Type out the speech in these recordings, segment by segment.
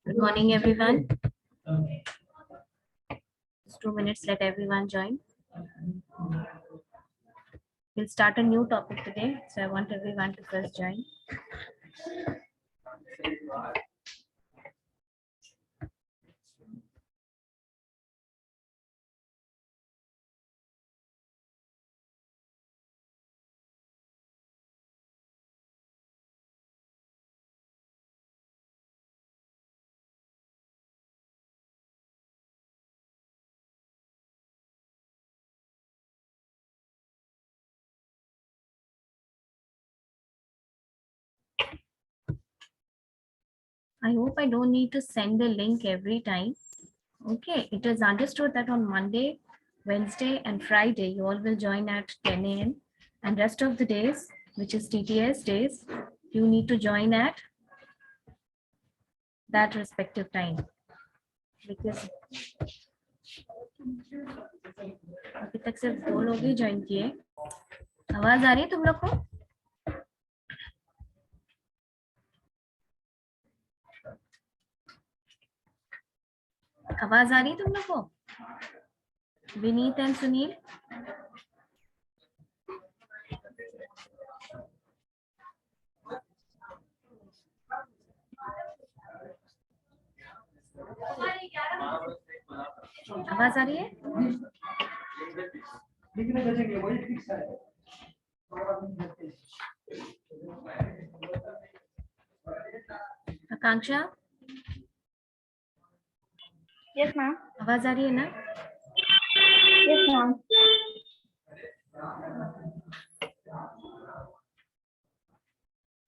Good morning, everyone. Just 2 minutes, let everyone join. We'll start a new topic today, so I want everyone to first join. I hope I don't need to send the link every time. Okay, it is understood that on Monday, Wednesday, and Friday, you all will join at 10 a.m. And rest of the days, which is TTS days, you need to join at that respective time. Because अभी तक सिर्फ 2 लोग ही join किए. आवाज आ रही है तुम लोग को? आवाज आ रही है तुम लोग को? विनीत एंड सुनील. आवाज आ रही है? आकांक्षा. Yes ma'am. आवाज आ रही है ना? Yes ma'am.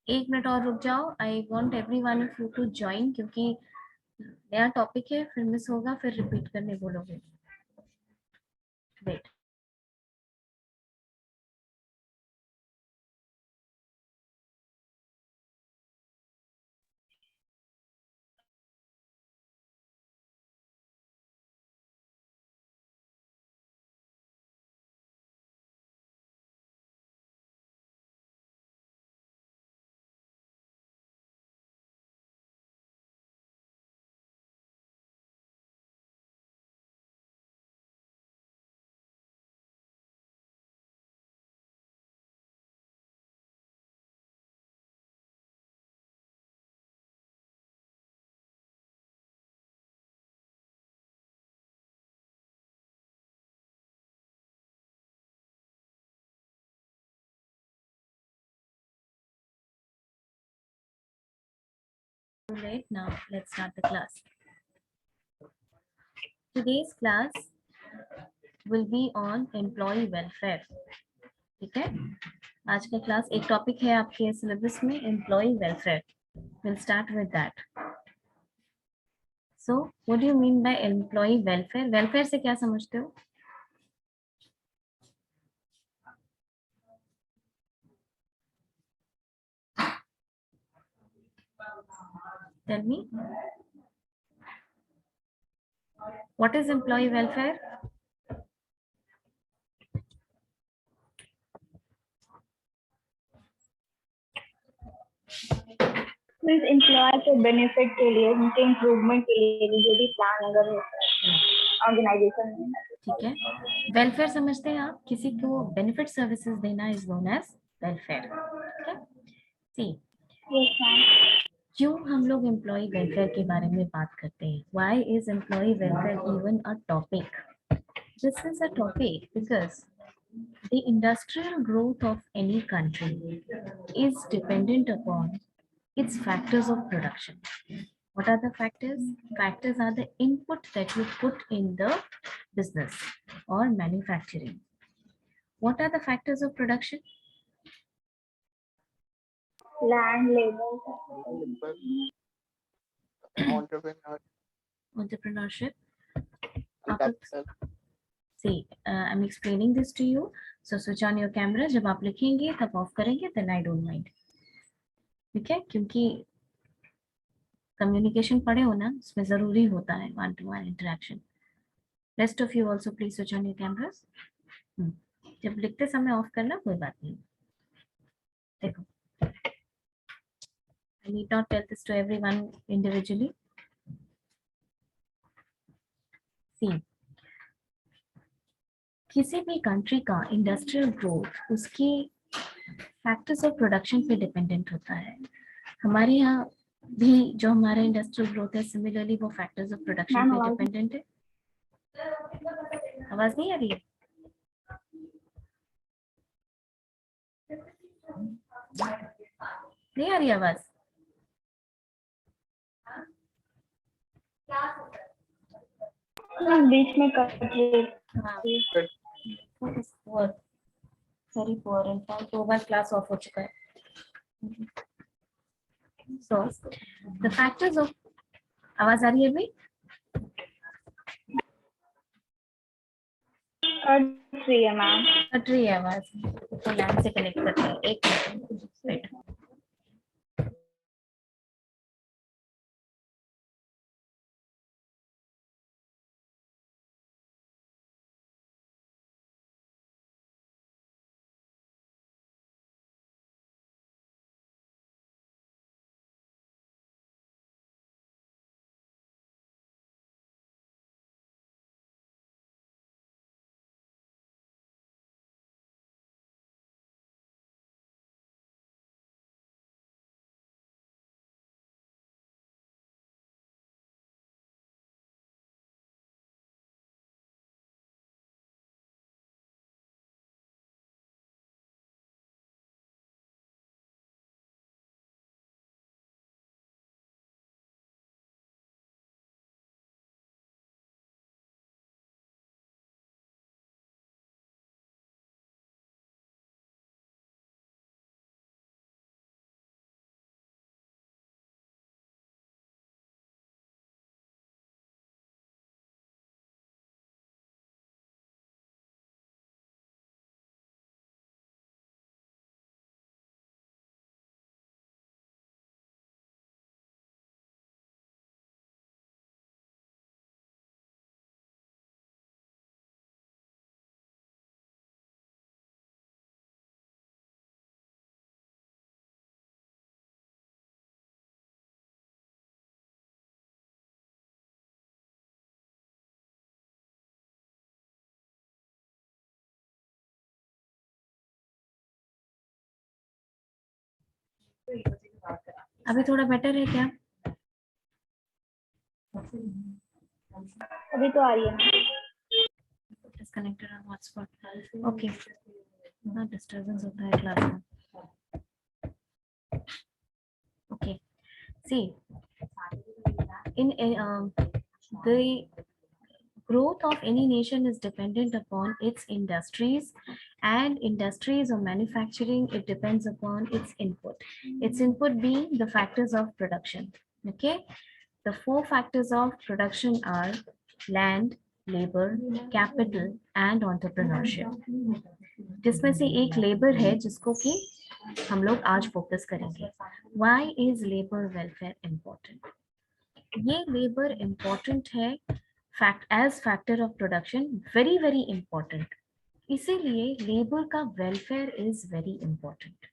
एक मिनट और रुक जाओ. I want every one of you to join, क्योंकि नया टॉपिक है, फिर मिस होगा, फिर रिपीट करने बोलोगे. Wait. Late now. Let's start the class. today's class will be on employee welfare. ठीक है, आज का क्लास एक टॉपिक है आपके सिलेबस में, employ welfare. Will start with that. So what do you mean by employ welfare? Welfare से क्या समझते हो? Tell me, what is employ welfare? Means employ के बेनिफिट के लिए, उनके इम्प्रूवमेंट के लिए जो भी प्लान अगर होता है ऑर्गेनाइजेशन में. ठीक है, वेलफेयर समझते हैं आप? किसी को बेनिफिट सर्विसेज देना इज नोन एज वेलफेयर. ठीक है, सी यस मैम. क्यों हम लोग एम्प्लॉय वेलफेयर के बारे में बात करते हैं? Why is employ welfare even a topic? This is a topic because the industrial growth of any country is dependent upon its factors of production. What are the factors? Factors are the input that you put in the business or manufacturing. What are the factors of production? Land, labour, entrepreneur, Entrepreneurship. capital, See, I'm explaining this to you. So switch on your camera. जब आप लिखेंगे तब of करेंगे, then I don't mind. ठीक है, क्योंकि communication पढ़े हो ना, उसमें जरूरी होता है one two one interaction. Rest of you also please switch on your cameras. जब लिखते समय ऑफ करना, कोई बात नहीं. देखो, I need not tell this to everyone individually. See, किसी भी कंट्री का इंडस्ट्रियल ग्रोथ उसकी फैक्टर्स ऑफ प्रोडक्शन पे डिपेंडेंट होता है. हमारे यहाँ भी जो हमारा इंडस्ट्रियल ग्रोथ है, सिमिलरली वो फैक्टर्स ऑफ प्रोडक्शन मैम पे आवाज डिपेंडेंट है. आवाज नहीं आ रही है? नहीं आ रही आवाज? बीच में कट रही. हाँ, very poor. In fact 2 bar class of हो चुका है. सो द फैक्टर्स ऑफ, आवाज आ रही है अभी? कट रही है मैम. कट रही है आवाज, तो लैंड से कनेक्ट करते हैं. एक मिनट. अभी थोड़ा बेटर है क्या? अभी तो आ रही है ma'am. Disconnected on hotspot. Okay, ना डिस्टरबेंस होता है क्लास में. Okay, see in the growth of any nation is dependent upon its industries, and industries or manufacturing, it depends upon its input. Its input being the factors of production. Okay, the 4 factors of production are land, labor, capital and entrepreneurship. जिसमें से एक labour है जिसको कि हम लोग आज focus करेंगे. Why is labor welfare important? ये लेबर इम्पोर्टेंट है age factor of production, very very important. इसीलिए लेबर का वेलफेयर इज वेरी इंपॉर्टेंट.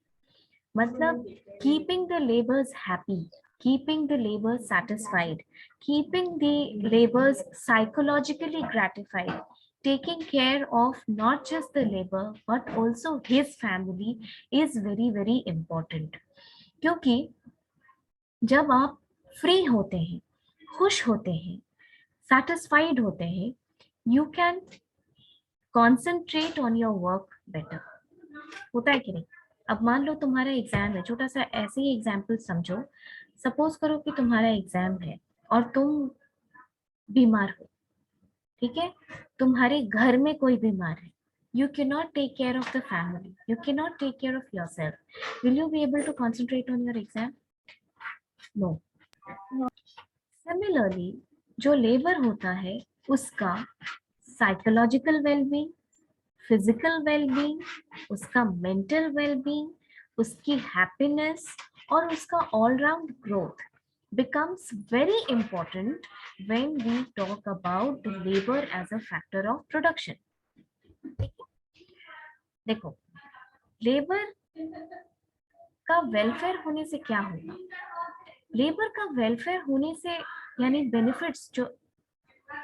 मतलब keeping the labours happy, keeping the laborers satisfied, keeping the laborers psychologically gratified, taking care of not just the labor but also his family is very very important. क्योंकि जब आप free होते हैं, खुश होते हैं, satisfied होते हैं, you can concentrate on your work better. होता है कि नहीं? अब मान लो तुम्हारा एग्जाम है, छोटा सा ऐसे ही एग्जाम्पल समझो. सपोज करो कि तुम्हारा एग्जाम है और तुम बीमार हो, ठीक है, तुम्हारे घर में कोई बीमार है, you cannot take care of the family, you cannot take care of yourself. Will you be able to concentrate on your exam? No. Similarly, जो लेबर होता है उसका साइकोलॉजिकल वेलबींग, फिजिकल वेलबींग, उसका मेंटल वेलबींग, उसकी happiness और उसका all round growth becomes very important when we talk about the labor as a factor of production. देखो, labour का वेलफेयर होने से क्या होगा? लेबर का वेलफेयर होने से यानी बेनिफिट्स, जो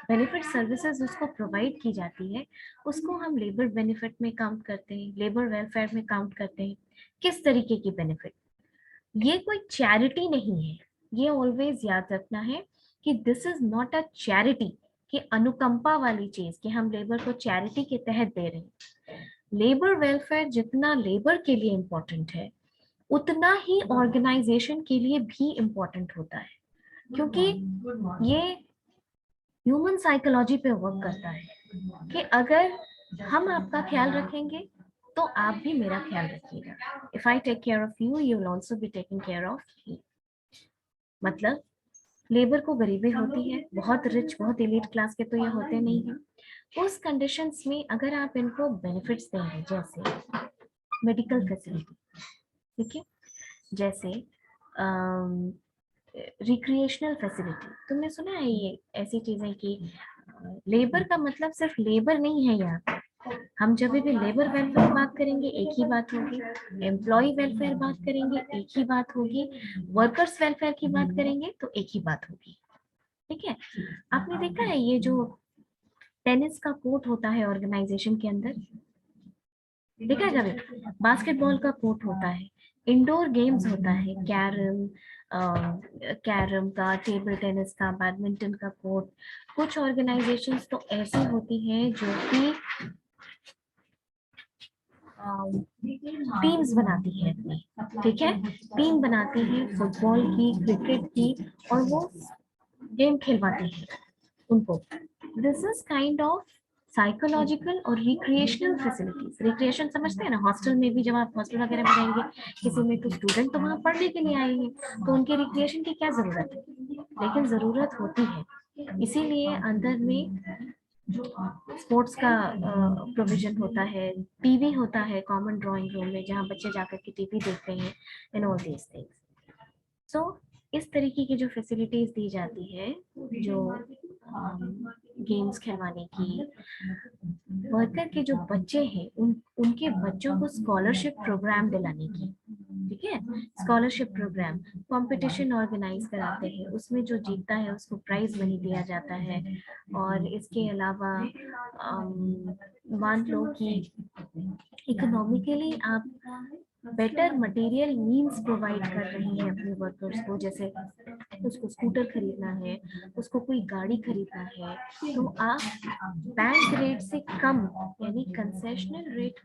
बेनिफिट सर्विसेज उसको प्रोवाइड की जाती है उसको हम लेबर बेनिफिट में काउंट करते हैं, लेबर वेलफेयर में काउंट करते हैं. किस तरीके की बेनिफिट? ये कोई चैरिटी नहीं है, ये ऑलवेज याद रखना है कि this is not a charity, कि अनुकंपा वाली चीज कि हम लेबर को चैरिटी के तहत दे रहे हैं. लेबर वेलफेयर जितना लेबर के लिए इम्पोर्टेंट है उतना ही ऑर्गेनाइजेशन के लिए भी इम्पोर्टेंट होता है, क्योंकि ये ह्यूमन साइकोलॉजी पे वर्क करता है कि अगर हम आपका ख्याल रखेंगे तो आप भी मेरा ख्याल रखिएगा. If I take care of you, you will also be taking care of me. मतलब लेबर को गरीबी होती है, बहुत रिच, बहुत एलीट क्लास के तो ये होते नहीं है. उस कंडीशंस में अगर आप इनको बेनिफिट्स देंगे, जैसे मेडिकल फैसिलिटी, ठीक है, जैसे रिक्रिएशनल फैसिलिटी. तुमने सुना है ये ऐसी चीजें कि लेबर का मतलब सिर्फ लेबर नहीं है. यहाँ हम जब भी लेबर वेलफेयर बात करेंगे एक ही बात होगी, एम्प्लॉय वेलफेयर बात करेंगे एक ही बात होगी, वर्कर्स वेलफेयर की बात करेंगे तो एक ही बात होगी. ठीक है, आपने देखा है ये जो टेनिस का कोर्ट होता है ऑर्गेनाइजेशन के अंदर, देखा है कभी? बास्केटबॉल का कोर्ट होता है, इंडोर गेम्स होता है, कैरम का, टेबल टेनिस का, बैडमिंटन का कोर्ट. कुछ ऑर्गेनाइजेशंस तो ऐसी होती हैं जो कि टीम्स बनाती है अपनी, ठीक है, टीम बनाती है फुटबॉल की, क्रिकेट की, और वो गेम खिलवाती है उनको. This is kind of psychological और रिक्रिएशनल फैसिलिटीज. रिक्रिएशन समझते हैं ना, हॉस्टल में भी जब आप हॉस्टल वगैरह में रहेंगे, किसी में तो स्टूडेंट तो वहां पढ़ने के लिए आए हैं, तो उनके रिक्रिएशन की क्या जरूरत है? लेकिन जरूरत होती है. इसीलिए अंदर में स्पोर्ट्स का प्रोविजन होता है, टीवी होता है कॉमन ड्राइंग रूम में जहाँ बच्चे जाकर के टीवी देखते हैं, एंड ऑल दीज थिंग्स. सो इस तरीके की जो फैसिलिटीज दी जाती है, जो गेम्स खिलवाने की, वर्कर के जो बच्चे हैं उनके बच्चों को स्कॉलरशिप प्रोग्राम दिलाने की, ठीक है, स्कॉलरशिप प्रोग्राम, कंपटीशन ऑर्गेनाइज कराते हैं, उसमें जो जीतता है उसको प्राइज मनी दिया जाता है. और इसके अलावा मान लो कि इकोनॉमिकली आप बेटर मटेरियल मीन्स प्रोवाइड कर रही हैं अपने वर्कर्स को, जैसे उसको स्कूटर खरीदना है, उसको कोई गाड़ी खरीदना है, तो आप बैंक रेट से कम यानी कंसेशनल रेट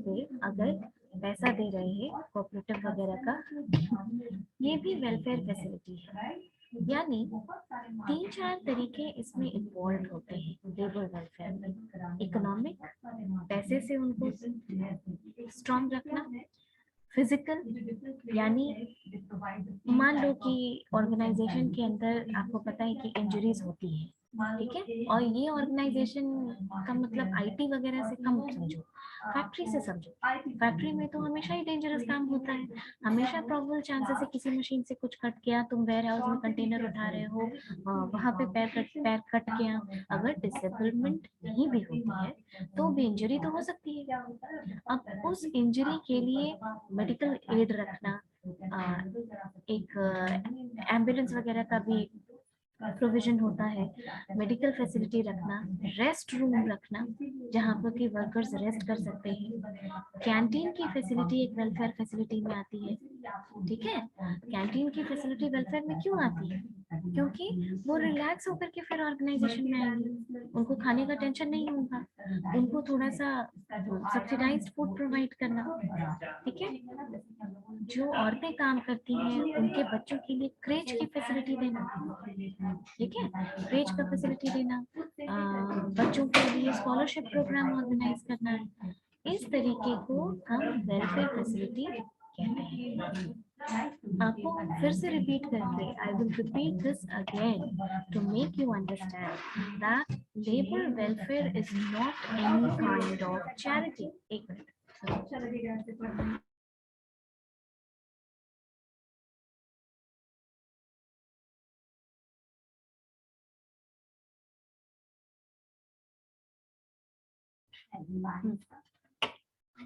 पे अगर पैसा दे रहे हैं कोऑपरेटिव वगैरह का, ये भी वेलफेयर फैसिलिटी है. यानी 3-4 तरीके इसमें इन्वॉल्व होते हैं लेबर वेलफेयर में। इकोनॉमिक, पैसे से उनको स्ट्रॉन्ग रखना। फिजिकल, यानी मान लो कि ऑर्गेनाइजेशन के अंदर आपको पता है कि इंजरीज होती है, ठीक है, और ये ऑर्गेनाइजेशन का मतलब आईटी वगैरह से कम समझो, फैक्ट्री से समझो। फैक्ट्री में तो हमेशा ही डेंजरस काम होता है, हमेशा प्रॉबल चांसेस है किसी मशीन से कुछ कट गया, तुम वेयर हाउस में कंटेनर उठा रहे हो, वहां पे पैर कट गया, अगर डिसेबलमेंट नहीं भी होती है तो भी इंजरी तो हो सकती है। अब उस इंजरी के लिए मेडिकल एड रखना, एक एम्बुलेंस वगैरह का भी प्रोविजन होता है, मेडिकल फैसिलिटी रखना, रेस्ट रूम रखना जहाँ पर कि वर्कर्स रेस्ट कर सकते हैं। कैंटीन की फैसिलिटी एक वेलफेयर फैसिलिटी में आती है, ठीक है। कैंटीन की फैसिलिटी वेलफेयर में क्यों आती है? क्योंकि वो रिलैक्स होकर के फिर ऑर्गेनाइजेशन में आएंगे, उनको खाने का टेंशन नहीं होगा, उनको थोड़ा सा सब्सिडाइज्ड फूड प्रोवाइड करना, ठीक है। जो औरतें काम करती हैं उनके बच्चों के लिए क्रेच की फैसिलिटी देना, ठीक है, क्रेच का फैसिलिटी देना, बच्चों के लिए स्कॉलरशिप प्रोग्राम ऑर्गेनाइज करना है। इस तरीके को हम वेलफेयर फैसिलिटी कहते हैं। आपको फिर से रिपीट करके, I will repeat this again to make you understand that labour welfare is not any kind of charity. एक minute,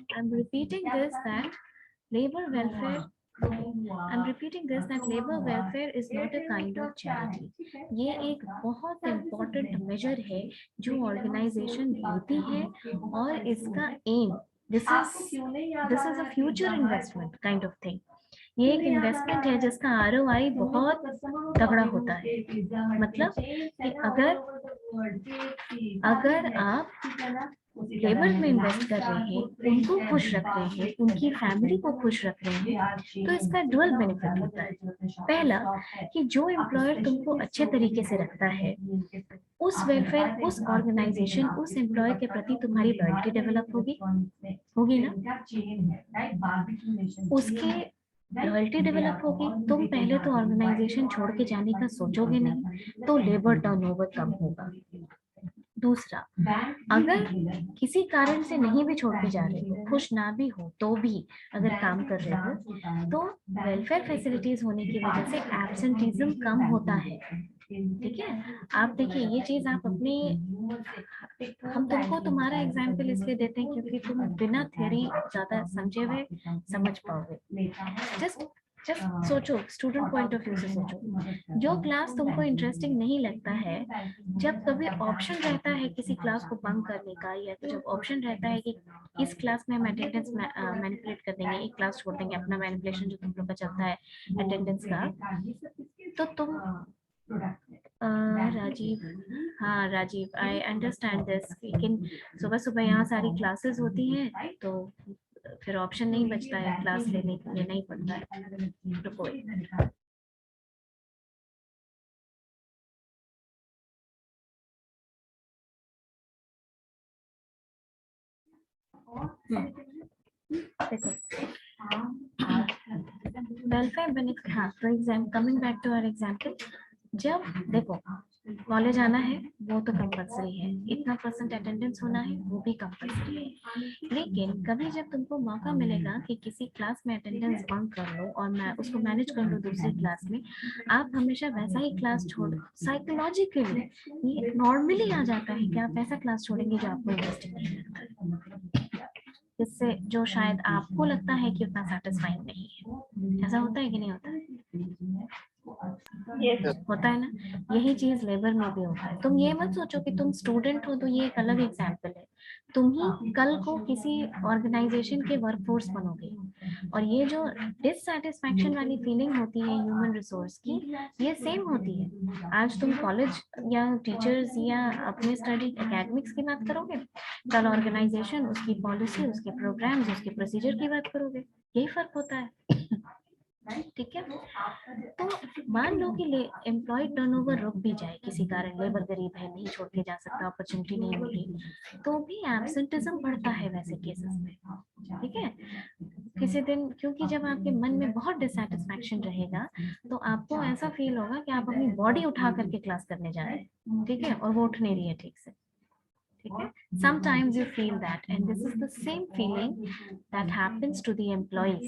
I'm repeating this that labor welfare. I'm repeating this that labor welfare is not a kind of charity. ये एक बहुत important measure है जो organization लेती है, और इसका aim this is a future investment kind of thing. ये एक इन्वेस्टमेंट है जिसका ROI बहुत तगड़ा होता है। मतलब कि अगर आप लेबर में इन्वेस्ट कर रहे हैं, उनको खुश रख रहे हैं, उनकी फैमिली को खुश रख रहे हैं, तो इसका डुअल बेनिफिट होता है। पहला कि जो एम्प्लॉयर तुमको अच्छे तरीके से रखता है, उस वेलफेयर, उस ऑर्गेनाइजेशन, उस एम्प्लॉय के प्रति तुम्हारी लॉयल्टी डेवलप होगी ना, उसके लॉयल्टी डेवलप होगी, तुम पहले तो ऑर्गेनाइजेशन छोड़ के जाने का सोचोगे नहीं, तो लेबर टर्नओवर कम होगा। दूसरा, अगर किसी कारण से नहीं भी छोड़ के जा रहे हो, खुश ना भी हो तो भी अगर काम कर रहे हो, तो वेलफेयर फैसिलिटीज होने की वजह से एब्सेंटीज्म कम होता है, ठीक है। आप देखिए ये चीज आप अपने, हम तुमको तुम्हारा एग्जाम्पल इसलिए देते हैं क्योंकि तुम बिना थ्योरी ज्यादा समझे हुए समझ पाओगे। जस्ट सोचो, स्टूडेंट पॉइंट ऑफ व्यू से सोचो, जो क्लास तुमको इंटरेस्टिंग नहीं लगता है, जब कभी ऑप्शन रहता है किसी क्लास को बंक करने का, या तो जब ऑप्शन रहता है कि इस क्लास में हम अटेंडेंस मैनिपुलेट कर देंगे, एक क्लास छोड़ देंगे, अपना मैनिपुलेशन जो तुम लोग का चलता है अटेंडेंस का, तो तुम राजीव, हाँ राजीव, आई अंडरस्टैंड दिस, लेकिन सुबह सुबह यहाँ सारी क्लासेस होती हैं तो फिर ऑप्शन नहीं बचता है, क्लास लेना ही पड़ता है। रुको एक मिनट। देखो वेलफेयर बेनिफिट, हाँ, तो exam, coming back to our example, जब देखो कॉलेज आना है वो तो कंपलसरी है, इतना % अटेंडेंस होना है वो भी कंपलसरी है, लेकिन कभी जब तुमको मौका मिलेगा कि किसी क्लास में अटेंडेंस बंक कर लो और मैं उसको मैनेज कर लो दूसरी क्लास में, आप हमेशा वैसा ही क्लास छोड़, साइकोलॉजिकली ये नॉर्मली आ जाता है कि आप ऐसा क्लास छोड़ेंगे जो आपको इंटरेस्टिंग नहीं लगता है, जिससे जो शायद आपको लगता है कि उतना सेटिस्फाइंग नहीं है। ऐसा होता है कि नहीं होता है? Yes. होता है ना, यही चीज लेबर में भी होता है। तुम ये मत सोचो कि तुम स्टूडेंट हो तो ये एक अलग एग्जाम्पल है, तुम ही कल को किसी ऑर्गेनाइजेशन के वर्कफोर्स बनोगे, और ये जो डिससैटिस्फैक्शन वाली फीलिंग होती है ह्यूमन रिसोर्स की, ये सेम होती है। आज तुम कॉलेज या टीचर्स या अपने स्टडी एकेडमिक्स की बात करोगे, कल ऑर्गेनाइजेशन, उसकी पॉलिसी, उसके प्रोग्राम्स, उसके प्रोसीजर की बात करोगे, यही फर्क होता है। ठीक है। तो मान लो कि एम्प्लॉय टर्नओवर रुक भी जाए किसी कारण, लेबर गरीब है, नहीं छोड़ के जा सकता, अपॉर्चुनिटी नहीं मिली, तो भी एब्सेंटिज्म बढ़ता है वैसे केसेस में। ठीक है, किसी दिन, क्योंकि जब आपके मन में बहुत डिसैटिस्फैक्शन रहेगा तो आपको ऐसा फील होगा कि आप अपनी बॉडी उठा करके क्लास करने जा रहे हैं, ठीक है, और वो उठ नहीं रही है ठीक से। ठीक है, sometimes you feel that and this is the same feeling that happens to the employees।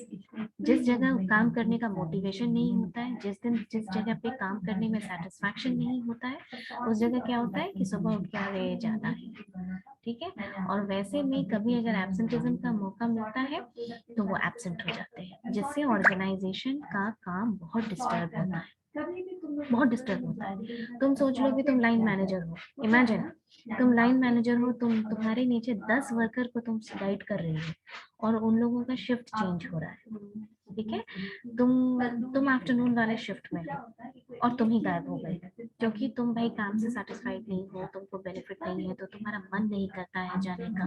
जिस जगह काम करने का मोटिवेशन नहीं होता है, जिस जगह पे काम करने में सेटिस्फैक्शन नहीं होता है, उस जगह क्या होता है कि सुबह उठ के अरे जाना है। ठीक है, और वैसे में कभी अगर एब्सेंटिज्म का मौका मिलता है तो वो एब्सेंट हो जाते हैं, जिससे ऑर्गेनाइजेशन का काम बहुत डिस्टर्ब होता है, बहुत डिस्टर्ब होता है। तुम सोच लो कि तुम लाइन मैनेजर हो, इमेजिन तुम लाइन मैनेजर हो, तुम्हारे नीचे 10 वर्कर को तुम गाइड कर रही हो और उन लोगों का शिफ्ट चेंज हो रहा है। ठीक है, तुम आफ्टरनून वाले शिफ्ट में हो और तुम ही गायब हो गए क्योंकि तुम भाई काम से सेटिस्फाइड नहीं हो, तुमको बेनिफिट नहीं है, तो तुम्हारा मन नहीं करता है जाने का।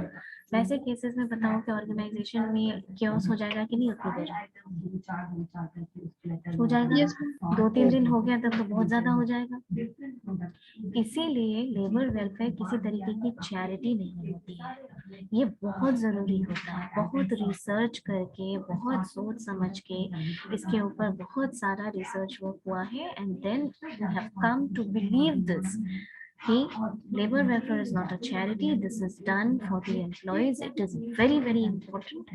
वैसे केसेस में बताओ कि ऑर्गेनाइजेशन में क्योस हो जाएगा कि नहीं उतनी देर हो जाएगा। Yes, 2-3 दिन हो गया तब तो बहुत ज्यादा हो जाएगा। इसीलिए लेबर वेलफेयर किसी तरीके की चैरिटी नहीं होती है, ये बहुत जरूरी होता है। बहुत रिसर्च करके, बहुत सोच समझ के इसके ऊपर बहुत सारा रिसर्च वर्क हुआ है and then we have come to believe this कि labor welfare is not a charity, this is done for the employees, it is very very important,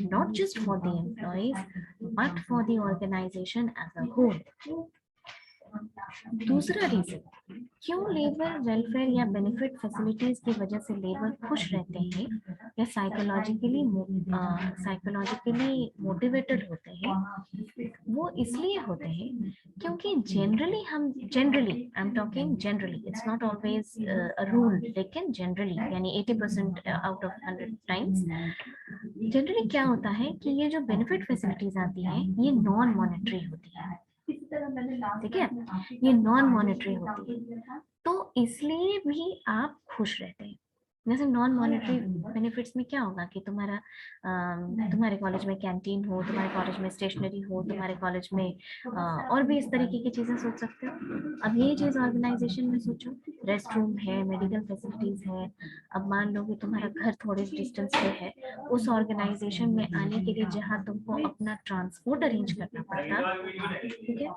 not just for the employees but for the organization as a whole। दूसरा reason क्यों labour welfare या benefit facilities की वजह से labour खुश रहते हैं या साइकोलॉजिकली मोटिवेटेड होते हैं, वो इसलिए होते हैं क्योंकि generally I am talking generally, it's not always a rule, लेकिन जनरली यानी 80% आउट ऑफ 100 टाइम्स जनरली क्या होता है कि ये जो बेनिफिट फैसिलिटीज आती हैं ये नॉन मॉनेटरी होती है। ठीक है, ये नॉन मॉनेटरी होती है, तो इसलिए भी आप खुश रहते हैं। जैसे नॉन मॉनेटरी बेनिफिट्स में क्या होगा कि तुम्हारे कॉलेज में कैंटीन हो, तुम्हारे कॉलेज में स्टेशनरी हो, तुम्हारे कॉलेज में और भी इस तरीके की चीजें सोच सकते हो। अब ये चीज ऑर्गेनाइजेशन में सोचो, रेस्ट रूम है, मेडिकल फैसिलिटीज है। अब मान लो कि तुम्हारा घर थोड़े डिस्टेंस पे है, उस ऑर्गेनाइजेशन में आने के लिए जहाँ तुमको अपना ट्रांसपोर्ट अरेंज करना पड़ता, ठीक है,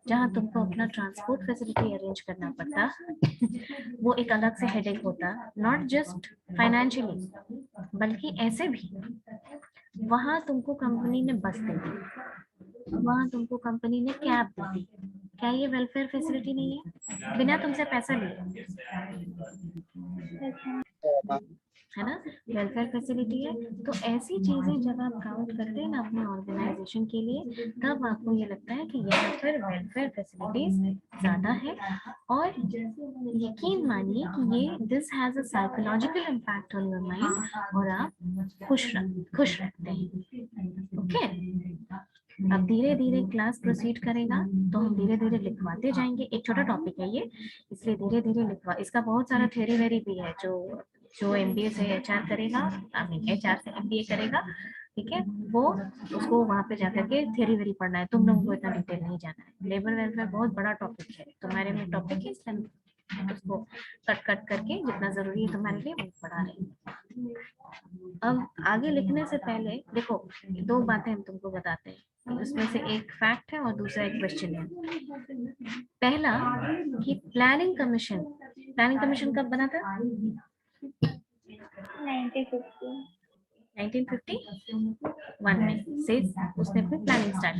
जहाँ तुमको अपना ट्रांसपोर्ट फैसिलिटी अरेंज करना पड़ता, वो एक अलग से हेडेक होता, नॉट जस्ट फाइनेंशियली बल्कि ऐसे भी। वहां तुमको कंपनी ने बस दे दी, वहां तुमको कंपनी ने कैब दे दी, क्या ये वेलफेयर फैसिलिटी नहीं है? बिना तुमसे पैसा लिए, है ना, वेलफेयर फैसिलिटी है। तो ऐसी चीजें जब आप काउंट करते हैं ना अपने ऑर्गेनाइजेशन के लिए, तब आपको ये लगता है कि यहाँ पर वेलफेयर फैसिलिटीज ज्यादा है। और यकीन मानिए कि ये this has a psychological impact on your mind और आप खुश रहते हैं। ओके, अब धीरे धीरे क्लास प्रोसीड करेगा तो हम धीरे धीरे लिखवाते जाएंगे। एक छोटा टॉपिक है ये, इसलिए धीरे धीरे लिखवा, इसका बहुत सारा थ्योरी वेरी भी है। जो एमबीए से एचआर करेगा, आई मीन एचआर से एमबीए करेगा, ठीक है, वो उसको वहां पे जाकर के थ्योरी वेरी पढ़ना है। तुम लोगों को इतना डिटेल नहीं जाना है। लेबर वेलफेयर बहुत बड़ा टॉपिक है, तुम्हारे में टॉपिक है, इसलिए उसको कट करके जितना जरूरी है तुम्हारे लिए वो पढ़ा रहे हैं। अब आगे लिखने से पहले देखो, 2 बातें हम तुमको बताते हैं, उसमें से एक फैक्ट है और दूसरा एक क्वेश्चन है। पहला कि प्लानिंग कमीशन कब बना था? 1951 में से उसने फिर प्लानिंग स्टार्ट।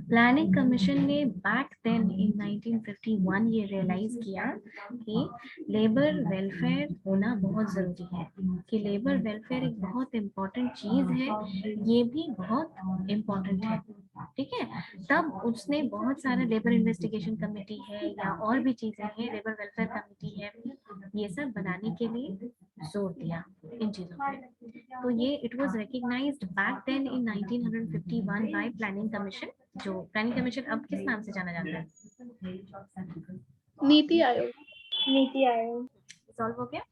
प्लानिंग कमीशन ने बैक देन इन 1951 ये रियलाइज किया कि लेबर वेलफेयर होना बहुत जरूरी है, कि लेबर वेलफेयर एक बहुत इम्पोर्टेंट चीज है, ये भी बहुत इम्पोर्टेंट है। ठीक है, तब उसने बहुत सारे लेबर इन्वेस्टिगेशन कमेटी है या और भी चीजें हैं, लेबर वेलफेयर कमेटी है, ये सब बनाने के लिए जोर दिया इन चीजों पे। तो ये it was recognised back then in 1951 by planning commission. जो प्लानिंग कमीशन अब किस नाम से जाना जाता है? नीति आयोग। नीति आयोग। सॉल्व हो गया?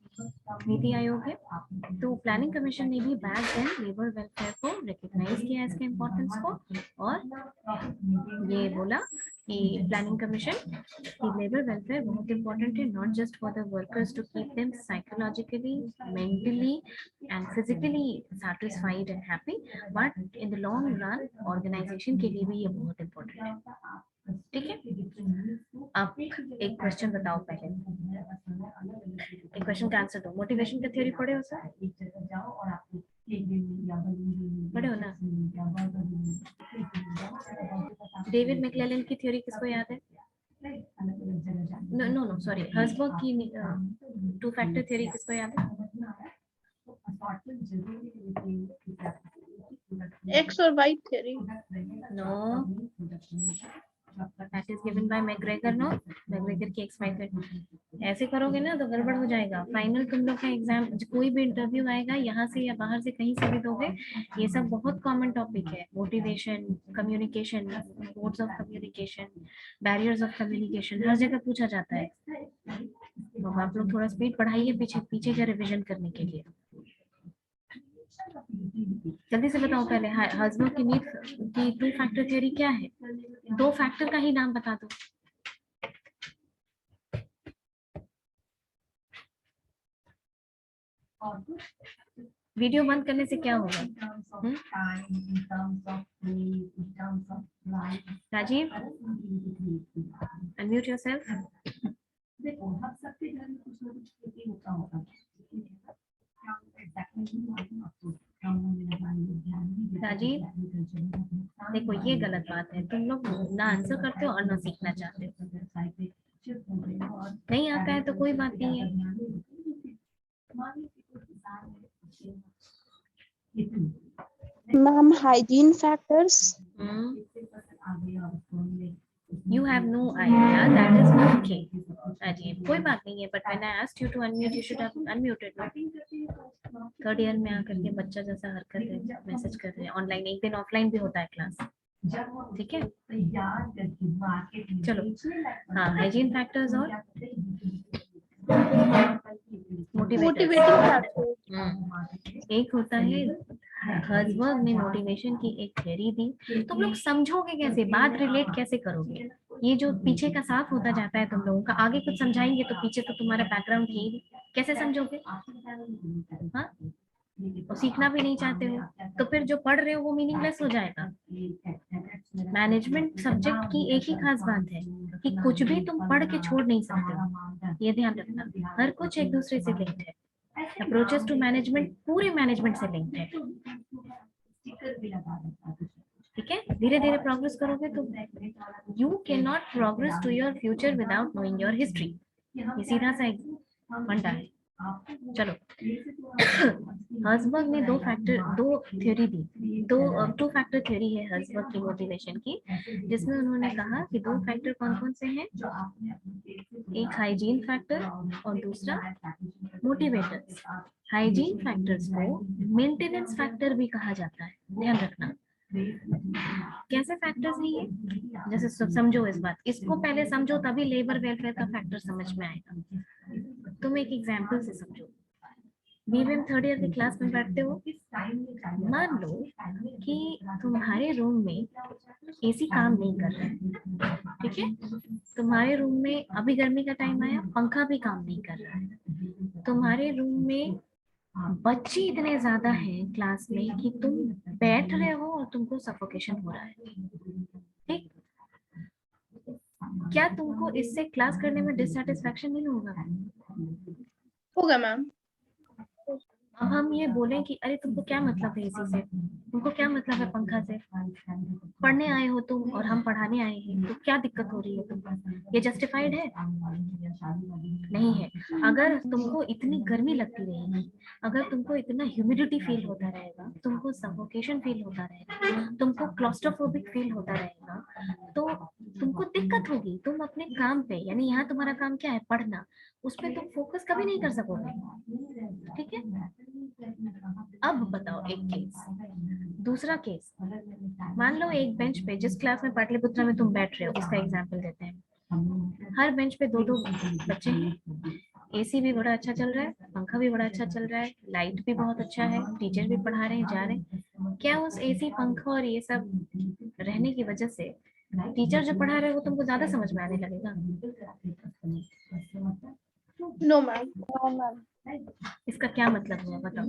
नीति आयोग है। तो प्लानिंग कमीशन ने भी बैक देन लेबर वेलफेयर को रिकग्नाइज किया इसके इम्पोर्टेंस को, और ये बोला कि प्लानिंग कमीशन की लेबर वेलफेयर बहुत इंपॉर्टेंट है, not just for the workers to keep them psychologically, mentally and physically satisfied and happy, but in the long run organisation के लिए भी ये बहुत इंपॉर्टेंट है। ठीक है, अब एक क्वेश्चन बताओ पहले, एक क्वेश्चन का आंसर दो। मोटिवेशन का थ्योरी पढ़े हो सर? पढ़े हो ना? डेविड मैक्लेलन की थ्योरी किसको याद है? नो नो सॉरी, हर्जबर्ग की टू फैक्टर थ्योरी किसको याद है? एक्स और Y theory. No, that is given by McGregor. No, McGregor की एक्स वाई थ्योरी। ऐसे करोगे ना तो गड़बड़ हो जाएगा। फाइनल तुम लोग का एग्जाम, कोई भी इंटरव्यू आएगा यहाँ से या बाहर से कहीं से भी दोगे, ये सब बहुत कॉमन टॉपिक है। Motivation, communication, modes of communication, barriers of communication, हर जगह पूछा जाता है। तो आप लोग थोड़ा स्पीड बढ़ाइए पीछे पीछे का रिविजन करने के लिए। जल्दी से बताओ पहले, हर्जबर्ग की नीड की टू फैक्टर थ्योरी क्या है? दो फैक्टर का ही नाम बता दो। वीडियो बंद करने से क्या होगा? Rajiv, unmute yourself. राजीव, देखो ये गलत बात है, तुम लोग ना आंसर करते हो और ना सीखना चाहते हो। नहीं आता है तो कोई बात नहीं है। Ma'am, hygiene factors. You have no idea, that is okay. Rajiv, कोई बात नहीं है, but when I asked you to unmute, you should have unmuted. Third year में आकर के बच्चा जैसा हरकत है, मैसेज कर रहे हैं। ऑनलाइन एक दिन ऑफलाइन भी होता है क्लास, ठीक है? चलो, हाँ, हाइजीन फैक्टर्स और मोटिवेटिंग फैक्टर्स। एक होता है, हर्जबर्ग ने मोटिवेशन की एक थ्योरी दी। तुम लोग समझोगे कैसे, बात रिलेट कैसे करोगे? ये जो पीछे का साफ होता जाता है तुम लोगों का, आगे कुछ समझाएंगे तो पीछे तो तुम्हारा बैकग्राउंड ही, कैसे समझोगे? हाँ, और सीखना भी नहीं चाहते हो तो फिर जो पढ़ रहे हो वो मीनिंगलेस हो जाएगा। मैनेजमेंट सब्जेक्ट की एक ही खास बात है कि कुछ भी तुम पढ़ के छोड़ नहीं सकते हो, ये ध्यान रखना। हर कुछ एक दूसरे से लिंक्ड है। अप्रोचेस टू मैनेजमेंट पूरे मैनेजमेंट से लिंक्ड है, ठीक है? धीरे धीरे प्रोग्रेस करोगे तो you can not progress to your future without knowing your history. ये सीधा सा फंडा है। चलो, हर्जबर्ग ने दो थ्योरी दी, टू फैक्टर थ्योरी है हर्जबर्ग की मोटिवेशन की, जिसमें उन्होंने कहा कि दो फैक्टर कौन कौन से हैं, एक हाइजीन फैक्टर और दूसरा मोटिवेटर्स। हाइजीन फैक्टर्स को मेंटेनेंस फैक्टर भी कहा जाता है, ध्यान रखना। कैसे फैक्टर्स है ये, जैसे समझो इस बात, इसको पहले समझो तभी लेबर वेलफेयर का फैक्टर समझ में आएगा। तुम एक एग्जांपल से समझो। बीवीएम थर्ड ईयर की क्लास में बैठते हो, मान लो कि तुम्हारे रूम में एसी काम नहीं कर रहा है, ठीक है? तुम्हारे रूम में अभी गर्मी का टाइम आया, पंखा भी काम नहीं कर रहा है। तुम्हारे रूम में बच्चे इतने ज्यादा हैं क्लास में कि तुम बैठ रहे हो और तुमको सफोकेशन हो रहा है, ठीक? क्या तुमको इससे क्लास करने में डिससैटिस्फैक्शन नहीं होगा? होगा मैम। अब हम ये बोलें कि अरे तुमको क्या मतलब है एसी से, तुमको क्या मतलब है पंखा से, पढ़ने आए हो तुम और हम पढ़ाने आए हैं, तो क्या दिक्कत हो रही है तुमको? ये जस्टिफाइड है? नहीं है। अगर तुमको इतनी गर्मी लगती रहेगी, अगर तुमको इतना ह्यूमिडिटी फील होता रहेगा, तुमको सफोकेशन फील होता रहेगा, तुमको क्लॉस्ट्रोफोबिक फील होता रहेगा, तो तुमको दिक्कत होगी। तुम अपने काम पे, यानी यहाँ तुम्हारा काम क्या है, पढ़ना, उस पर तुम फोकस कभी नहीं कर सकोगे, ठीक है? अब बताओ एक केस, दूसरा केस। मान लो एक बेंच पे, जिस क्लास में पाटलिपुत्र में तुम बैठ रहे हो, उसका एग्जांपल देते हैं। हर बेंच पे दो दो बच्चे हैं, एसी भी बड़ा अच्छा चल रहा है, पंखा भी बड़ा अच्छा चल रहा है, लाइट भी बहुत अच्छा है, टीचर भी पढ़ा रहे हैं, जा रहे हैं। क्या उस एसी पंखा और ये सब रहने की वजह से टीचर जो पढ़ा रहे हैं वो तुमको ज्यादा समझ में आने लगेगा? No ma'am. No ma'am. इसका क्या मतलब हुआ बताओ?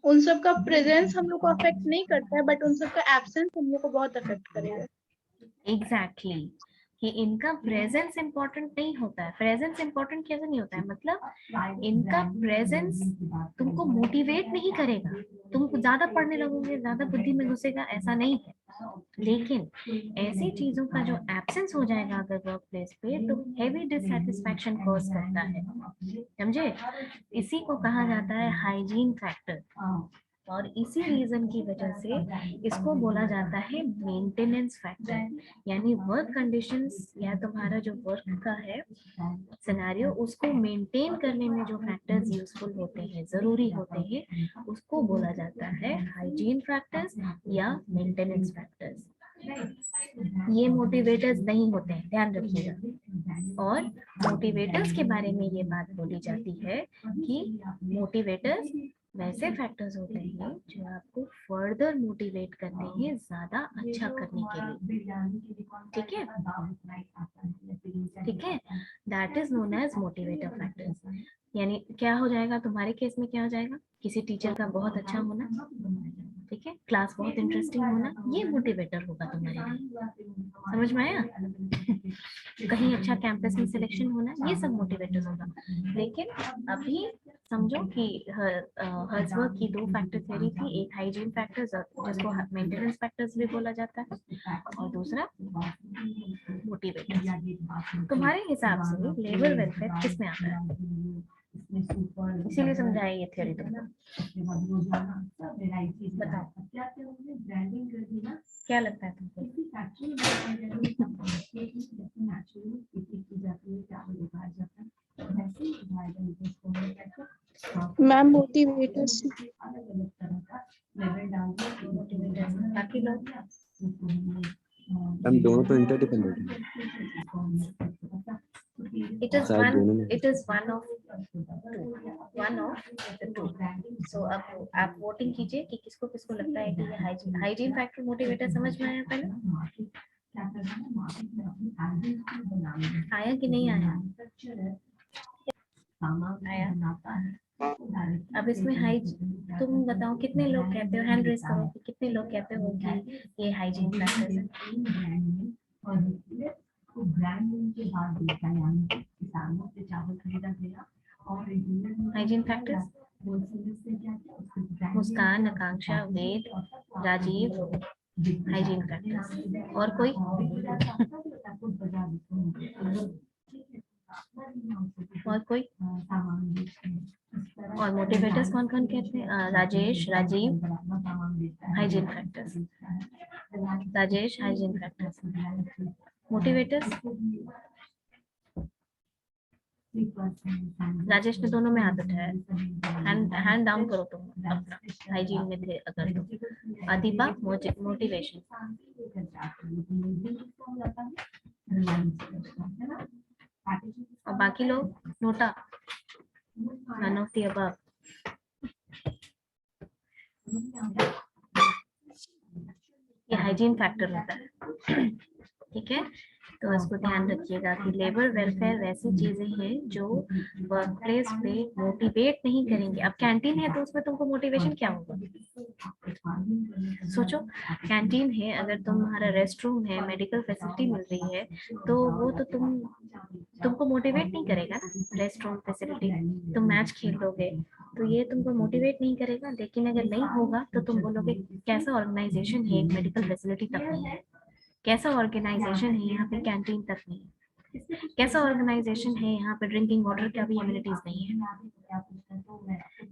उन सब का प्रेजेंस हम लोग को अफेक्ट नहीं करता है, बट उन सब का एब्सेंस हम लोग को बहुत अफेक्ट करेगा। एग्जैक्टली कि इनका प्रेजेंस इंपॉर्टेंट नहीं होता है। प्रेजेंस इंपॉर्टेंट कैसे नहीं होता है, मतलब इनका प्रेजेंस तुमको मोटिवेट नहीं करेगा, तुम ज्यादा पढ़ने लगोगे, ज्यादा बुद्धि में घुसेगा, ऐसा नहीं है। लेकिन ऐसी चीजों का जो एब्सेंस हो जाएगा अगर वर्क प्लेस पे, तो हैवी डिससेटिस्फैक्शन कॉज करता है, समझे? इसी को कहा जाता है हाइजीन फैक्टर, और इसी रीजन की वजह से इसको बोला जाता है मेंटेनेंस फैक्टर। यानी वर्क कंडीशंस या तुम्हारा जो वर्क का है सिनेरियो, उसको मेंटेन करने में जो फैक्टर्स यूजफुल होते हैं, जरूरी होते हैं, उसको बोला जाता है हाइजीन फैक्टर्स या मेंटेनेंस फैक्टर्स। ये मोटिवेटर्स नहीं होते हैं, ध्यान रखिएगा। और मोटिवेटर्स के बारे में ये बात बोली जाती है कि मोटिवेटर्स वैसे फैक्टर्स होते हैं जो आपको फर्दर मोटिवेट करते हैं ज्यादा अच्छा करने के लिए। ठीक है, ठीक है, that is known as motivator factors. यानी क्या हो जाएगा तुम्हारे केस में, क्या हो जाएगा? किसी टीचर का बहुत अच्छा होना, ठीक है, क्लास बहुत इंटरेस्टिंग होना, ये मोटिवेटर होगा तुम्हारे लिए। समझ में आया? कहीं अच्छा कैंपस में सिलेक्शन होना, ये सब मोटिवेटर्स होगा। लेकिन अभी समझो कि हर्ट्जबर्ग की दो फैक्टर थ्योरी थी, एक हाइजीन फैक्टर्स जिसको मेंटेनेंस फैक्टर्स भी बोला जाता है, और दूसरा मोटिवेटर्स। तुम्हारे हिसाब से लेबर वेलफेयर किस में आता है? इसीलिए समझाया ये थ्योरी तुमको। बताओ क्या लगता है तुमको? Ma'am motivators. बाकी लोग? हम दोनों तो इंटरडिपेंडेंट हैं। It is शायद one. दोनों में। It is one of the two. So अब आप वोटिंग कीजिए कि किसको किसको लगता है कि ये हाइजीन फैक्टर मोटिवेटर समझ में आया पहले? आया कि नहीं आया? आया। अब इसमें तुम बताओ कितने लोग कहते हो, हैंड रेज करो कि कितने लोग कहते हो कि ये हाइजीन फैक्टर है? हाइजीन फैक्टर्स मुस्कान, आकांक्षा, वेद, राजीव, हाइजीन फैक्टर्स। और कोई? और कोई? और मोटिवेटर्स कौन कौन कहते हैं? Rajesh, Rajiv, hygiene factors. Rajesh, hygiene factors. Motivators? Rajesh ने दोनों में हाथ उठाया, हैंड डाउन करो तुम अपना, हाइजीन में थे अगर तुम। अदीपा मोटिवेशन। और बाकी लोग? NOTA none of the above. ये हाइजीन फैक्टर होता है, ठीक है। तो इसको ध्यान रखिएगा कि लेबर वेलफेयर वैसी चीजें हैं जो वर्क प्लेस पे मोटिवेट नहीं करेंगे। अब कैंटीन है तो उसमें तुमको मोटिवेशन क्या होगा? सोचो, कैंटीन है, अगर तुम्हारा रेस्ट रूम है, मेडिकल फैसिलिटी मिल रही है, तो वो तो तुमको मोटिवेट नहीं करेगा ना। रेस्ट रूम फैसिलिटी, तुम मैच खेल लोगे तो ये तुमको मोटिवेट नहीं करेगा। लेकिन अगर नहीं होगा तो तुम बोलोगे कैसा ऑर्गेनाइजेशन है, मेडिकल फैसिलिटी तक नहीं है, कैसा ऑर्गेनाइजेशन है यहाँ पे कैंटीन तक नहीं है, कैसा ऑर्गेनाइजेशन है यहाँ पे ड्रिंकिंग वाटर का भी एमिनिटीज नहीं है,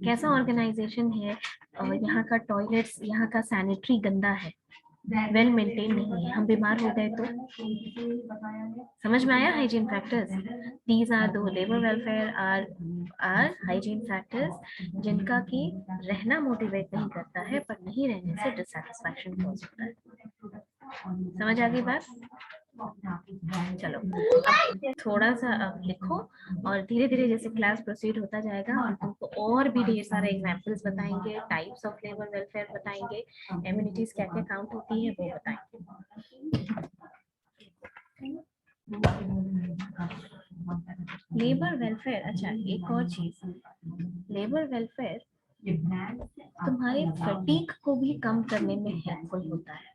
कैसा ऑर्गेनाइजेशन है यहाँ का टॉयलेट्स, यहाँ का सैनिटरी गंदा है, वेल मेंटेन नहीं है, हम बीमार हो गए तो। समझ में आया हाइजीन फैक्टर्स? दीज आर दो labour welfare are hygiene factors जिनका की रहना मोटिवेट नहीं करता है, पर नहीं रहने से डिससैटिस्फैक्शन कॉज होता है। समझ आ गई बात? चलो अब थोड़ा सा अब लिखो और धीरे धीरे जैसे क्लास प्रोसीड होता जाएगा हम तुमको और भी ढेर सारे एग्जांपल्स बताएंगे, टाइप्स ऑफ लेबर वेलफेयर बताएंगे, एम्यूनिटीज क्या क्या काउंट होती है वो बताएंगे। लेबर वेलफेयर, अच्छा एक और चीज, लेबर वेलफेयर तुम्हारे फटीग को भी कम करने में हेल्पफुल होता है,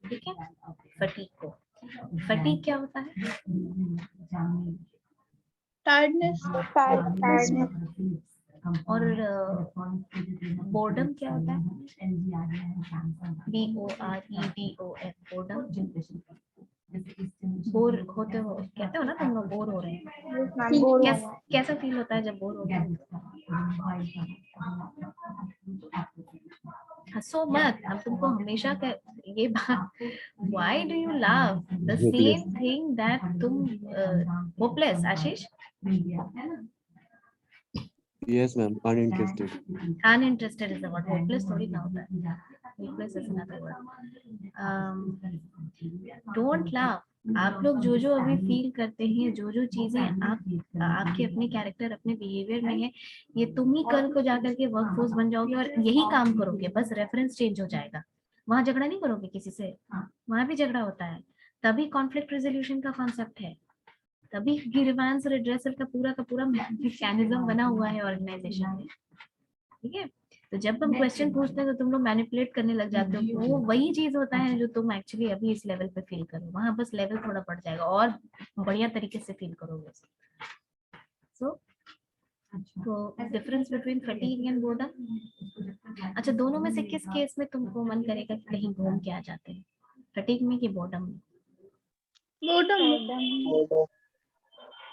ठीक है। फटीग को, फटीग क्या होता है? टायर्डनेस। और बोर्डम क्या होता है? BOREDOM, boredom. बोर होते हो, कहते हो ना तुम लोग बोर हो रहे हैं, कैसा फील होता है जब बोर होते हो? हंसो मत, हम तुमको हमेशा ये बात, why do you love the same thing that तुम hopeless, Ashish? Yes, ma'am. Uninterested. Uninterested is the word, hopeless थोड़ी ना होता है, hopeless is another word. Don't laugh. आप लोग जो जो अभी फील करते हैं, जो जो चीजें आपके अपने कैरेक्टर, अपने बिहेवियर में है, ये तुम ही कल को जाकर के वर्कफोर्स बन जाओगे और यही काम करोगे, बस रेफरेंस चेंज हो जाएगा। वहां झगड़ा नहीं करोगे किसी से, वहां भी झगड़ा होता है, तभी कॉन्फ्लिक्ट रेजोल्यूशन का कॉन्सेप्ट है, तभी ग्रीवेंस रिड्रेसल का पूरा मैकेनिज्म बना हुआ है ऑर्गेनाइजेशन में, ठीक है। तो जब हम क्वेश्चन पूछते हैं तो तुम लोग मैनिपुलेट करने लग जाते हो, वो वही चीज होता है जो तुम एक्चुअली अभी इस लेवल पे फील करो, वहां बस लेवल थोड़ा बढ़ जाएगा और बढ़िया तरीके से फील करोगे। तो difference between fatigue and boredom, अच्छा दोनों में से किस केस में तुमको मन करेगा कि कहीं घूम के आ जाते हैं, फटीग में कि बोर्डम में? बोर्डम।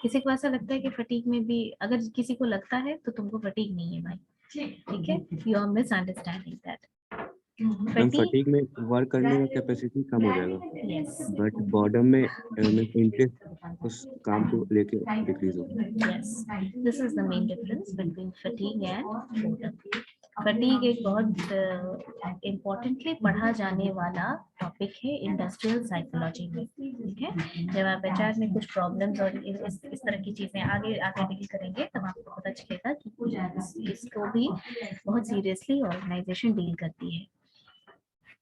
किसी को ऐसा लगता है कि फटीग में भी, अगर किसी को लगता है तो तुमको फटीग नहीं है भाई, ठीक है, you are misunderstanding that. Ma'am fatigue में वर्क करने का कैपेसिटी कम हो जाएगा, यस बट बॉर्डम में इंटरेस्ट उस काम को लेके डिक्रीज होगा। Yes, this is the main difference between fatigue and boredom. Fatigue एक बहुत इम्पोर्टेंटली पढ़ा जाने वाला टॉपिक है इंडस्ट्रियल साइकोलॉजी में, ठीक है। जब आप एचआर में कुछ प्रॉब्लम्स और इस तरह की चीजें आगे डील करेंगे तब आपको पता चलेगा कि इसको भी बहुत सीरियसली ऑर्गेनाइजेशन डील करती है।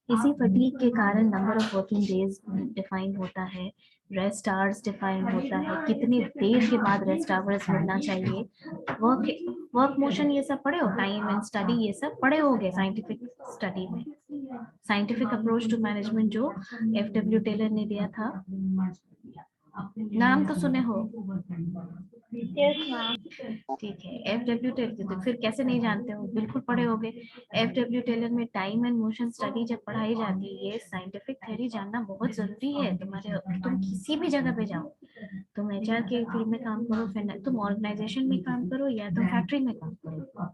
इसी फटीग के कारण number of working days define होता है, रेस्ट आवर्स डिफाइन होता है, कितनी देर के बाद रेस्ट आवर्स मिलना चाहिए, वर्क मोशन, ये सब पढ़े हो, टाइम एंड स्टडी, ये सब पढ़े होगे साइंटिफिक स्टडी में, साइंटिफिक अप्रोच टू मैनेजमेंट जो FW टेलर ने दिया था, नाम तो सुने हो? ठीक है, FW टेलर, तो फिर कैसे नहीं जानते हो, बिल्कुल पढ़े होगे। FW टेलर में टाइम एंड मोशन स्टडी जब पढ़ाई जाती है, साइंटिफिक थ्योरी जानना बहुत जरूरी है तुम्हारे, तुम किसी भी जगह पे जाओ, तुम HR के फील्ड में काम करो, फिर तुम ऑर्गेनाइजेशन में काम करो या तुम फैक्ट्री में काम करो,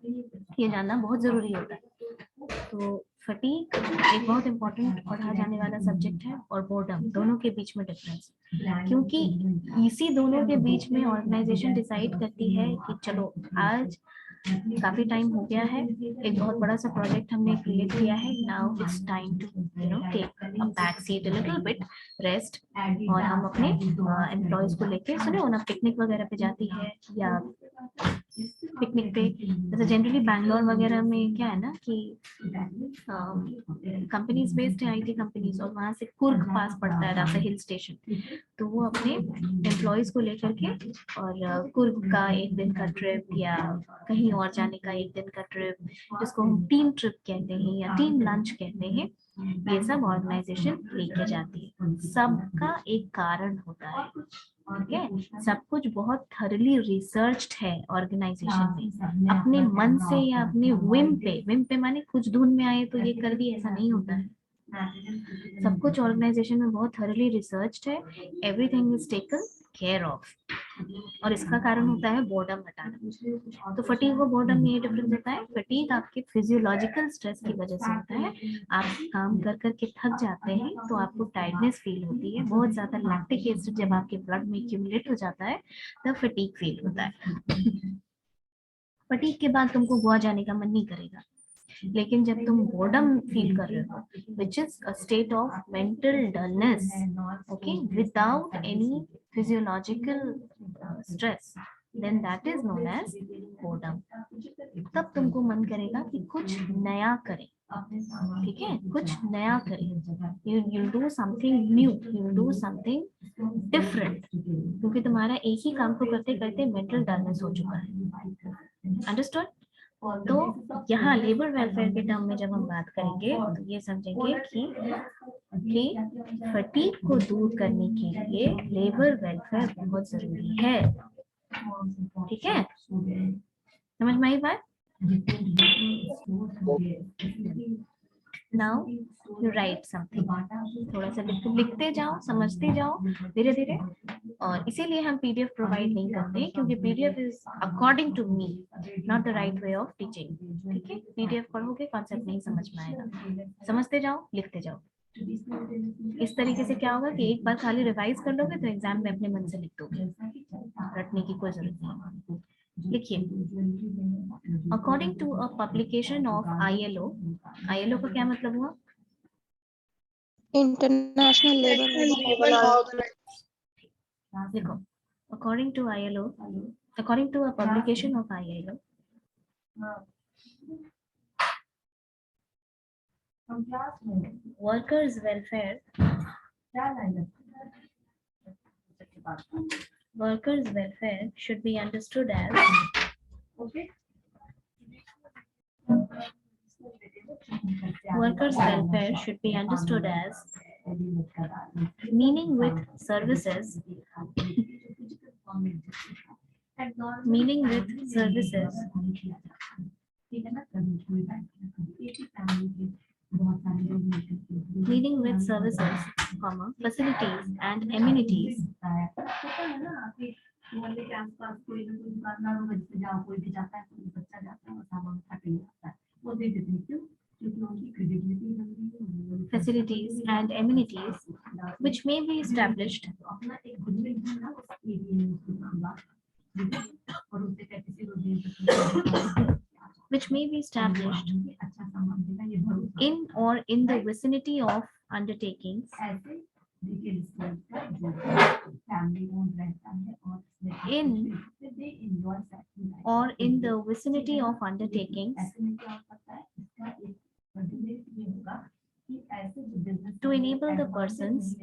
ये जानना बहुत जरूरी होता है। तो फटीग एक बहुत इंपॉर्टेंट पढ़ा जाने वाला सब्जेक्ट है, और बोर्डम, दोनों के बीच में डिफरेंस, क्योंकि इसी दोनों के बीच में ऑर्गेनाइजेशन डिसाइड करती है कि चलो आज काफी टाइम हो गया है, एक बहुत बड़ा सा प्रोजेक्ट हमने क्रिएट किया है, now it's time to take a back seat, a little bit rest, और हम अपने एम्प्लॉयज को लेके, सुने हो ना, पिकनिक वगैरह पे जाती है, या पिकनिक पे, जैसे जनरली बैंगलोर वगैरह में क्या है ना कि कंपनीज बेस्ड है, IT कंपनीज, और वहां से कुर्ग पास पड़ता है, रास्ता हिल स्टेशन, तो वो अपने एम्प्लॉयज को लेकर के और कुर्ग का एक दिन का ट्रिप या कहीं और जाने का एक दिन का ट्रिप, जिसको हम टीम ट्रिप कहते हैं या टीम लंच कहते हैं, ये सब ऑर्गेनाइजेशन लेके जाती है। सबका एक कारण होता है, ठीक है, सब कुछ बहुत थरली रिसर्च्ड है ऑर्गेनाइजेशन में, अपने मन से या अपने विम पे माने कुछ धुन में आए तो ये कर दी, ऐसा नहीं होता है, सब कुछ ऑर्गेनाइजेशन में बहुत थरली रिसर्च्ड है, everything is taken care of, और इसका कारण होता है बोर्डम हटाना। तो फटीग और बोर्डम में ये डिफरेंस होता है, फटीग आपके फिजियोलॉजिकल स्ट्रेस की वजह से होता है, आप काम कर करके थक जाते हैं तो आपको टायर्डनेस फील होती है, बहुत ज्यादा लैक्टिक एसिड जब आपके ब्लड में एक्यूमुलेट हो जाता है तब फटीग फील होता है। फटीग के बाद तुमको गोवा जाने का मन नहीं करेगा, लेकिन जब तुम बोर्डम फील कर रहे हो, which is a state of mental dullness, okay, without any physiological stress, then that is known as boredom. तब तुमको मन करेगा कि कुछ नया करें, ठीक है, कुछ नया करें, you do something new, you do something different, क्योंकि तुम्हारा एक ही काम को करते करते मेंटल डलनेस हो चुका है। अंडरस्टूड? तो यहाँ लेबर वेलफेयर के टर्म में जब हम बात करेंगे तो ये समझेंगे कि फटीग को दूर करने के लिए लेबर वेलफेयर बहुत जरूरी है, ठीक है, समझ में आई बात? नाउ यू राइट समथिंग, थोड़ा सा लिखते जाओ, समझते जाओ धीरे धीरे। और इसीलिए हम पीडीएफ प्रोवाइड नहीं करते, क्योंकि PDF is according to me not the right way of teaching, ठीक है। पीडीएफ पढ़ोगे कॉन्सेप्ट नहीं समझ में आएगा, समझते जाओ, लिखते जाओ। इस तरीके से क्या होगा कि एक बार खाली रिवाइज कर लोगे तो एग्जाम में अपने मन से लिख दोगे, रटने की कोई जरूरत नहीं। लिखिए, according to a publication of ILO, ILO का क्या मतलब हुआ? इंटरनेशनल लेबर देखो, according to ILO, according to a publication of ILO, workers welfare should be understood as meaning with services comma, facilities and amenities which may be established in or in the vicinity of undertakings to enable the persons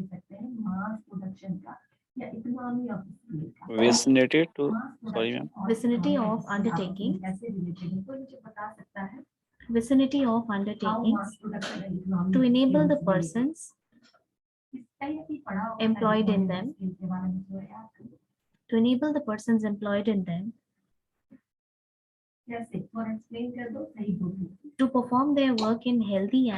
vicinity to, sorry ma'am, vicinity of undertakings to enable the persons employed in them to perform their work in healthy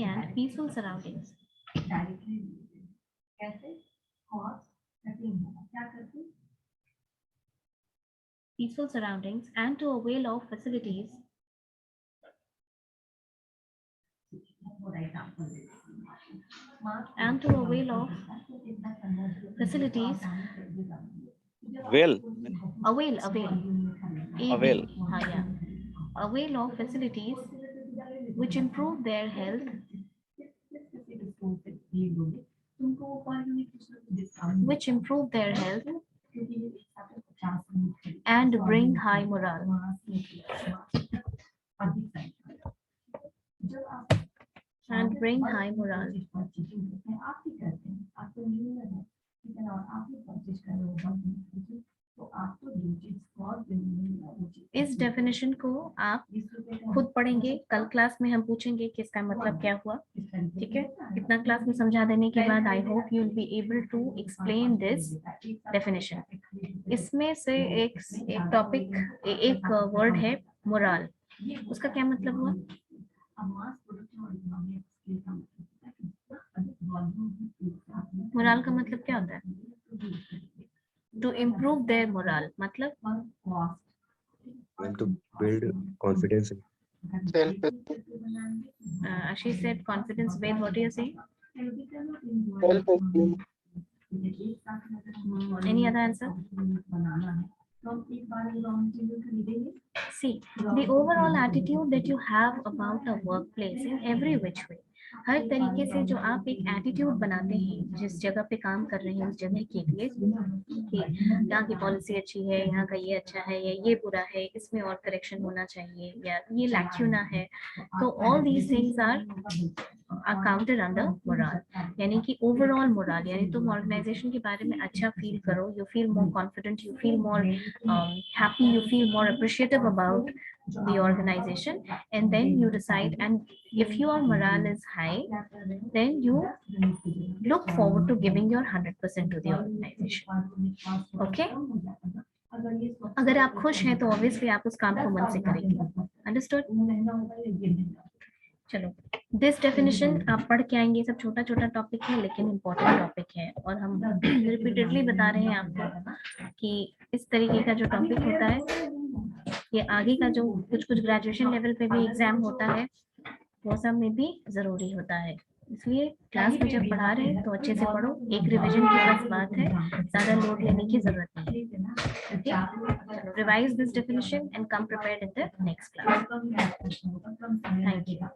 and peaceful surroundings. And to avail of facilities well, avail Avail. yeah. Avail of facilities which improve their health and bring high morale. इस definition को आप खुद पढ़ेंगे, कल class में हम पूछेंगे कि इसका मतलब क्या हुआ, ठीक है। इतना क्लास में समझा देने के बाद I hope you will be able to explain this definition. इसमें से एक टॉपिक, एक वर्ड है मोरल, उसका क्या मतलब हुआ? मोरल का मतलब क्या होता है? टू इम्प्रूव देयर मोरल, मतलब to build confidence. Self Ashish said confidence. Ved, what do you say? Self-esteem. Any other answer? See, the overall attitude that you have about a workplace in every which way. हर तरीके से जो आप एक attitude बनाते हैं जिस जगह पे काम कर रहे हैं उस जगह के लिए कि यहाँ की पॉलिसी अच्छी है, यहाँ का ये अच्छा है या ये बुरा है, इसमें और करेक्शन होना चाहिए या ये लैक्यूना है, तो all these things are counted under moral, यानी कि ओवरऑल मोरल, यानी तुम ऑर्गेनाइजेशन के बारे में अच्छा फील करो, you feel more confident, you feel more happy, you feel more appreciative about the organization, and then you decide, and if your morale is high, then you look forward to giving your 100% to the organization. Okay, अगर आप खुश हैं तो obviously आप उस काम को मन से करेंगे. Understood? चलो, दिस डेफिनेशन आप पढ़ के आएंगे, सब छोटा छोटा टॉपिक है लेकिन इम्पोर्टेंट टॉपिक है, और हम रिपीटेडली बता रहे हैं आपको कि इस तरीके का जो टॉपिक होता है, ये आगे का जो कुछ ग्रेजुएशन लेवल पे भी एग्जाम होता है, वो सब में भी जरूरी होता है. इसलिए क्लास में जब पढ़ा रहे हैं तो अच्छे से पढ़ो, एक रिवीजन की बस बात है, ज्यादा लोड लेने की जरूरत नहीं है. चलो, revise this definition and come prepared in the next class. Thank you.